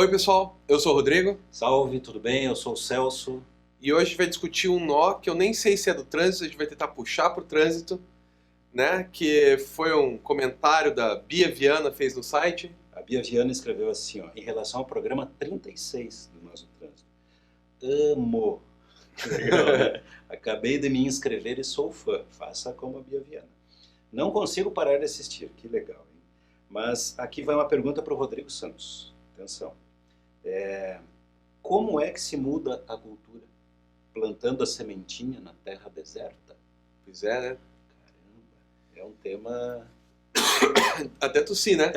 Oi pessoal, eu sou o Rodrigo Salve, tudo bem? Eu sou o Celso. e hoje a gente vai discutir um nó que eu nem sei se é do trânsito, a gente vai tentar puxar pro trânsito, né? Que foi um comentário da Bia Viana fez no site. A Bia Viana escreveu assim, ó, em relação ao programa 36 do nosso trânsito. Amo! Legal, né? Acabei de me inscrever e sou fã. Faça como a Bia Viana. Não consigo parar de assistir. Que legal, hein? Mas aqui vai uma pergunta para o Rodrigo Santos. Atenção. Como é que se muda a cultura? Plantando a sementinha na terra deserta? Pois é, né? Caramba, é um tema... Até tossi, né?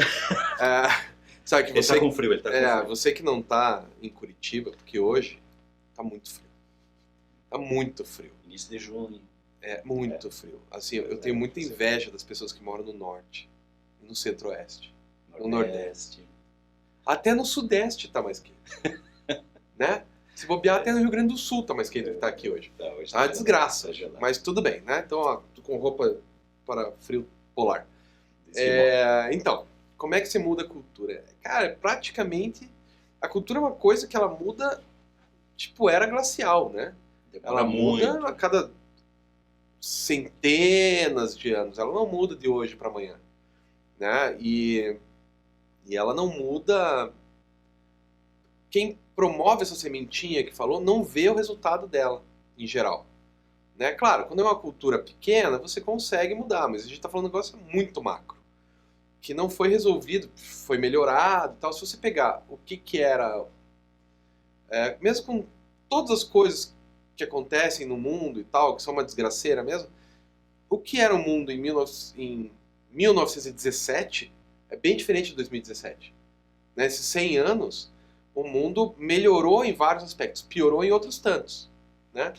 Sabe que Ele você, tá com frio, ele tá com frio. você que não tá em Curitiba, porque hoje tá muito frio. Tá muito frio. Início de junho. É muito frio. Assim, eu tenho muita inveja das pessoas que moram no norte e no centro-oeste. No nordeste. Até no sudeste tá mais quente. Né? Se bobear, até no Rio Grande do Sul tá mais quente do que tá aqui hoje. Tá, hoje Tá uma tá desgraça, gelado. mas tudo bem, né? Então, ó, tô com roupa para frio polar. Desse modo. Então, como é que se muda a cultura? Cara, praticamente, a cultura é uma coisa que ela muda, tipo, era glacial, né? Demora Ela muda muito. a cada centenas de anos. Ela não muda de hoje para amanhã, né? E ela não muda. Quem promove essa sementinha que falou não vê o resultado dela, em geral. Né? Claro, quando é uma cultura pequena, você consegue mudar, mas a gente está falando de um negócio muito macro, que não foi resolvido, foi melhorado e tal. Se você pegar o que era, mesmo com todas as coisas que acontecem no mundo e tal, que são uma desgraceira mesmo, o que era o mundo em 1917 é bem diferente de 2017. Nesses 100 anos, o mundo melhorou em vários aspectos, piorou em outros tantos, né?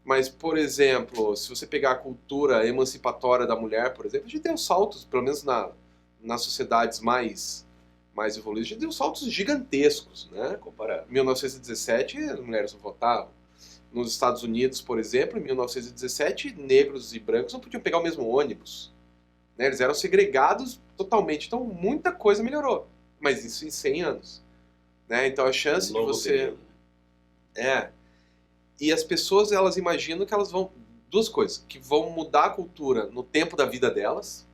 Mas, por exemplo, se você pegar a cultura emancipatória da mulher, por exemplo, a gente deu saltos, pelo menos nas sociedades mais evoluídas, a gente deu saltos gigantescos, né? Comparar. Em 1917, as mulheres não votavam. Nos Estados Unidos, por exemplo, em 1917, negros e brancos não podiam pegar o mesmo ônibus, né? Eles eram segregados totalmente. Então, muita coisa melhorou. Mas isso em 100 anos. Né? Então, a chance de Longo você... período. E as pessoas, elas imaginam que elas vão... Duas coisas. Que vão mudar a cultura no tempo da vida delas.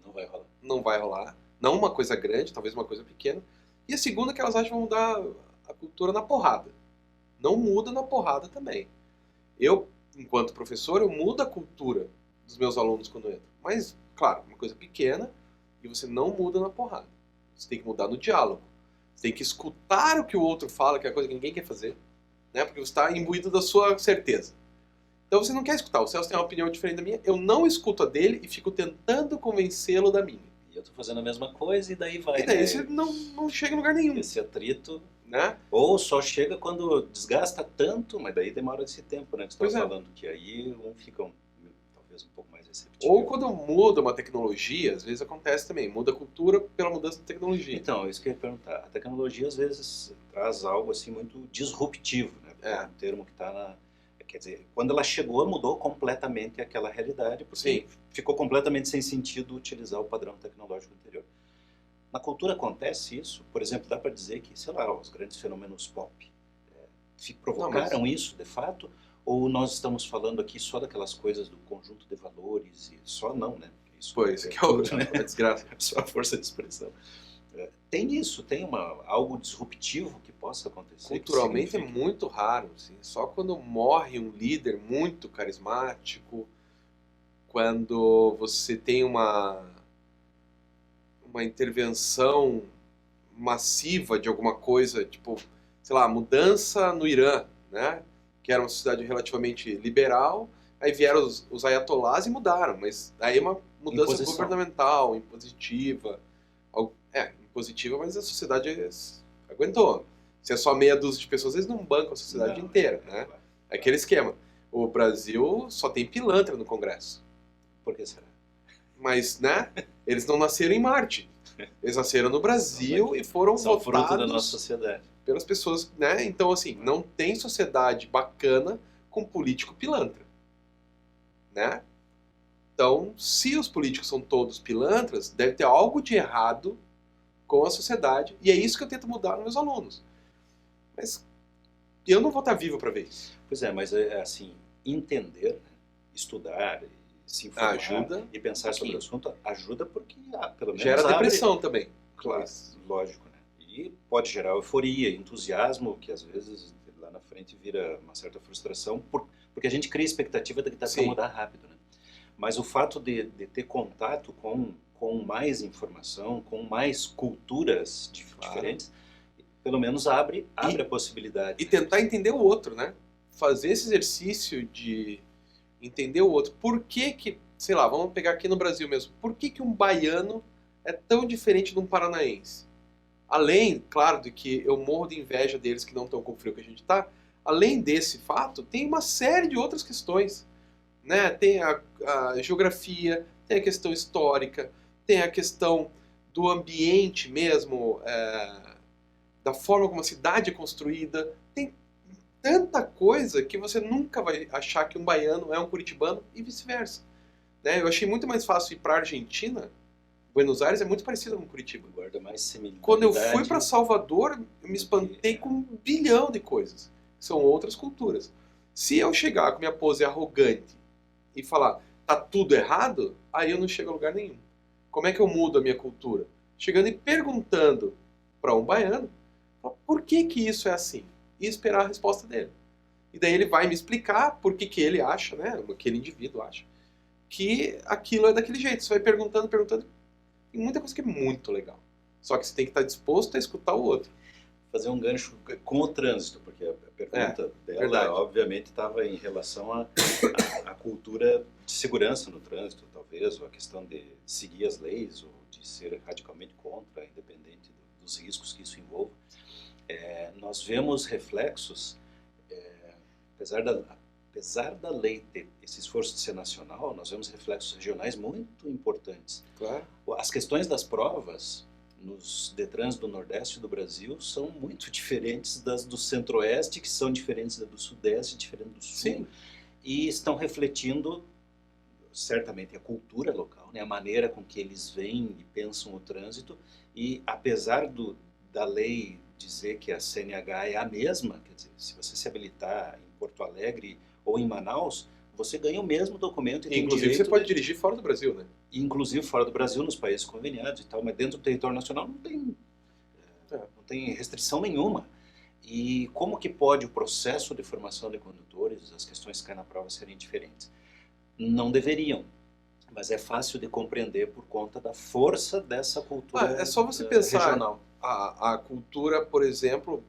Não vai rolar. Não vai rolar. Não uma coisa grande, talvez uma coisa pequena. E a segunda é que elas acham que vão mudar a cultura na porrada. Não muda na porrada também. Eu, enquanto professor, eu mudo a cultura dos meus alunos quando eu entro. Mas, claro, uma coisa pequena e você não muda na porrada. Você tem que mudar no diálogo. Você tem que escutar o que o outro fala, que é a coisa que ninguém quer fazer. Né? Porque você está imbuído da sua certeza. Então você não quer escutar. O Celso tem uma opinião diferente da minha. Eu não escuto a dele e fico tentando convencê-lo da minha. E eu tô fazendo a mesma coisa e daí vai, E daí né? você não chega em lugar nenhum. Esse atrito. Né? Ou só chega quando desgasta tanto, mas daí demora esse tempo, né? Que você Pois estava é. falando, que aí um fica talvez um pouco mais receptivo. Ou quando muda uma tecnologia, às vezes acontece também. Muda a cultura pela mudança da tecnologia. Então, isso que eu ia perguntar. A tecnologia às vezes traz algo assim muito disruptivo, né? É. Um termo que está na... Quer dizer, quando ela chegou, mudou completamente aquela realidade, porque ficou completamente sem sentido utilizar o padrão tecnológico anterior. Na cultura acontece isso? Por exemplo, dá para dizer que, sei lá, os grandes fenômenos pop provocaram isso, de fato? Ou nós estamos falando aqui só daquelas coisas do conjunto de valores e só não, né? Isso Pois, que é outra, né? é desgraça. Só a força de expressão. Tem isso, tem algo disruptivo que possa acontecer? Culturalmente é muito raro. Assim. Só quando morre um líder muito carismático, quando você tem uma intervenção massiva de alguma coisa, tipo, sei lá, mudança no Irã, né? Que era uma sociedade relativamente liberal, aí vieram os ayatolás e mudaram, mas aí é uma mudança Imposição. Governamental, impositiva, impositiva, mas a sociedade aguentou. Se é só meia dúzia de pessoas, eles não bancam a sociedade inteira, né? Claro. É aquele esquema. O Brasil só tem pilantra no Congresso. Por que será? Mas, né? Eles não nasceram em Marte. Eles nasceram no Brasil e foram São fruto da votados nossa sociedade. pelas pessoas, né? Então, assim, não tem sociedade bacana com político pilantra, né? Então, se os políticos são todos pilantras, deve ter algo de errado com a sociedade, e é isso que eu tento mudar nos meus alunos. Mas eu não vou estar vivo para ver isso. Pois é, mas assim, entender, né, estudar, se informar Ajuda e pensar sobre o assunto ajuda porque pelo menos gera depressão também. Claro, lógico, né? E pode gerar euforia, entusiasmo, que às vezes lá na frente vira uma certa frustração, porque a gente cria expectativa de que dá para mudar rápido, né? Mas o fato de ter contato com mais informação, com mais culturas diferentes, pelo menos abre a possibilidade. E tentar entender o outro, né? Fazer esse exercício de entender o outro. Por que, sei lá, vamos pegar aqui no Brasil mesmo, por que um baiano é tão diferente de um paranaense? Além, claro, de que eu morro de inveja deles que não estão com o frio que a gente está, além desse fato, tem uma série de outras questões. Né? Tem a geografia, tem a questão histórica, tem a questão do ambiente mesmo, da forma como a cidade é construída. Tem tanta coisa que você nunca vai achar que um baiano é um curitibano e vice-versa. Né? Eu achei muito mais fácil ir para a Argentina. Buenos Aires é muito parecido com Curitiba. Guarda mais similaridade. Quando eu fui para Salvador, eu me espantei com 1 bilhão de coisas. São outras culturas. Se eu chegar com minha pose arrogante e falar, tá tudo errado, aí eu não chego a lugar nenhum. Como é que eu mudo a minha cultura? Chegando e perguntando para um baiano, por que isso é assim? E esperar a resposta dele. E daí ele vai me explicar por que ele acha, né, aquele indivíduo acha, que aquilo é daquele jeito. Você vai perguntando, perguntando. Tem muita coisa que é muito legal. Só que você tem que estar disposto a escutar o outro. Fazer um gancho com o trânsito, porque a pergunta dela, obviamente, estava em relação à cultura de segurança no trânsito, talvez, ou a questão de seguir as leis, ou de ser radicalmente contra, independente dos riscos que isso envolva. Nós vemos reflexos, apesar da lei ter esse esforço de ser nacional, nós vemos reflexos regionais muito importantes. Claro. As questões das provas nos Detrans do Nordeste do Brasil são muito diferentes das do Centro-Oeste, que são diferentes das do Sudeste, diferentes do Sul. Sim. E estão refletindo, certamente, a cultura local, né? A maneira com que eles veem e pensam o trânsito. E apesar da lei dizer que a CNH é a mesma, quer dizer, se você se habilitar em Porto Alegre ou em Manaus, você ganha o mesmo documento. E inclusive você pode dirigir fora do Brasil, né? Inclusive fora do Brasil, nos países conveniados e tal, mas dentro do território nacional não tem restrição nenhuma. E como que pode o processo de formação de condutores, as questões que caem na prova, serem diferentes? Não deveriam, mas é fácil de compreender por conta da força dessa cultura regional. É só você pensar a cultura, por exemplo,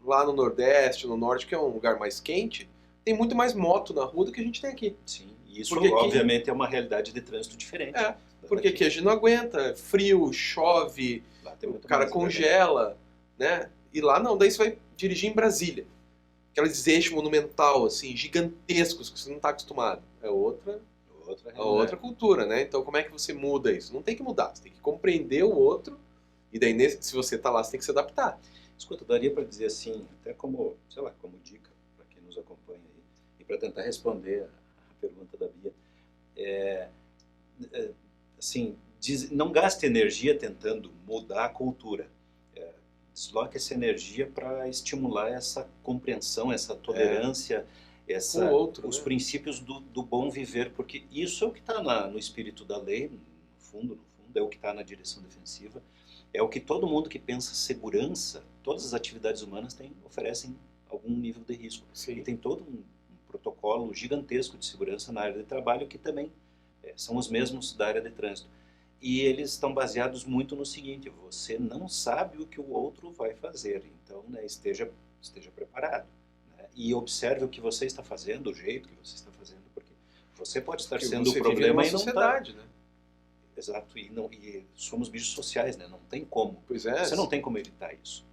lá no Nordeste, no Norte, que é um lugar mais quente, tem muito mais moto na rua do que a gente tem aqui. Sim, e isso obviamente é uma realidade de trânsito diferente. Porque aqui a gente não aguenta, é frio, chove, o cara congela, né? E lá não, daí você vai dirigir em Brasília. Aqueles eixos monumental, assim, gigantescos, que você não está acostumado. É outra cultura, né? Então como é que você muda isso? Não tem que mudar, você tem que compreender o outro, e daí se você está lá, você tem que se adaptar. Escuta, daria para dizer assim, até como, sei lá, como dica para quem nos acompanha aí, e para tentar responder a pergunta da Bia, assim, não gaste energia tentando mudar a cultura. Desloque essa energia para estimular essa compreensão, essa tolerância, os princípios do bom viver, porque isso é o que está no espírito da lei, no fundo, é o que está na direção defensiva, é o que todo mundo que pensa segurança, todas as atividades humanas oferecem algum nível de risco. Sim. E tem todo um protocolo gigantesco de segurança na área de trabalho que também são os mesmos da área de trânsito. E eles estão baseados muito no seguinte: você não sabe o que o outro vai fazer, então, né, esteja preparado, né, e observe o que você está fazendo, o jeito que você está fazendo, porque você pode estar sendo o problema e não está. Né? Exato, e somos bichos sociais, né? Não tem como. Pois é. Você não tem como evitar isso.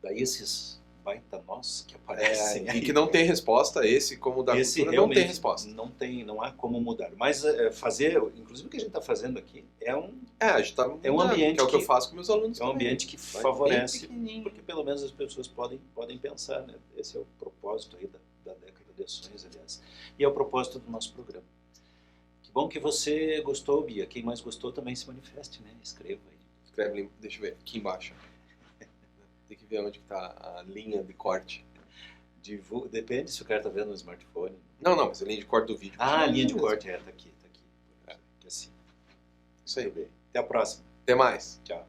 Daí esses baita nós que aparecem e que não tem resposta, esse como da cultura não tem resposta. Não há como mudar. Mas fazer, inclusive o que a gente está fazendo aqui, a gente tá mudando, um ambiente que é o que eu faço com meus alunos. É um ambiente que favorece, porque pelo menos as pessoas podem pensar, né? Esse é o propósito aí da década de ações, aliás. E é o propósito do nosso programa. Que bom que você gostou, Bia. Quem mais gostou também se manifeste, né? Escreva aí. escreve, deixa eu ver, aqui embaixo. Tem que ver onde que tá a linha de corte. Depende se o cara tá vendo no smartphone. Não, mas a linha de corte do vídeo. Ah, a linha de corte, tá aqui. Que assim. Isso aí. Muito bem. Até a próxima. Até mais. Tchau.